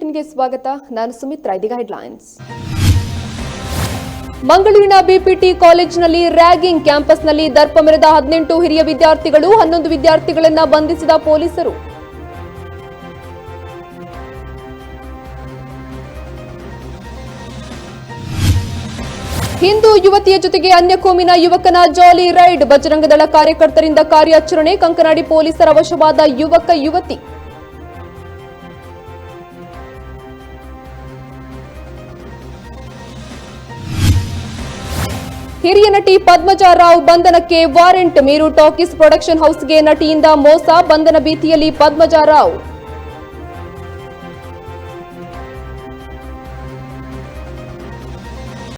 ಬುಲೆಟಿನ್ಗೆ ಸ್ವಾಗತ. ನಾನು ಸುಮಿತ್ರಾ. ಇದೀಗ ಹೆಡ್ಲೈನ್ಸ್. ಮಂಗಳೂರಿನ ಬಿಪಿಟಿ ಕಾಲೇಜಿನಲ್ಲಿ ರ್ಯಾಗಿಂಗ್. ಕ್ಯಾಂಪಸ್ನಲ್ಲಿ ದರ್ಪ ಮೆರೆದ 18 ಹಿರಿಯ ವಿದ್ಯಾರ್ಥಿಗಳು, 11 ವಿದ್ಯಾರ್ಥಿಗಳನ್ನು ಬಂಧಿಸಿದ ಪೊಲೀಸರು. ಹಿಂದೂ ಯುವತಿಯ ಜೊತೆಗೆ ಅನ್ಯ ಕೋಮಿನ ಯುವಕನ ಜಾಲಿ ರೈಡ್. ಬಜರಂಗದಳ ಕಾರ್ಯಕರ್ತರಿಂದ ಕಾರ್ಯಾಚರಣೆ. ಕಂಕನಾಡಿ ಪೊಲೀಸರ ವಶವಾದ ಯುವಕ ಯುವತಿ. ಹಿರಿಯ ನಟಿ ಪದ್ಮಜಾ ರಾವ್ ಬಂಧನಕ್ಕೆ ವಾರೆಂಟ್. ಮೀರು ಟಾಕೀಸ್ ಪ್ರೊಡಕ್ಷನ್ ಹೌಸ್ಗೆ ನಟಿಯಿಂದ ಮೋಸ. ಬಂಧನ ಭೀತಿಯಲ್ಲಿ ಪದ್ಮಜಾ ರಾವ್.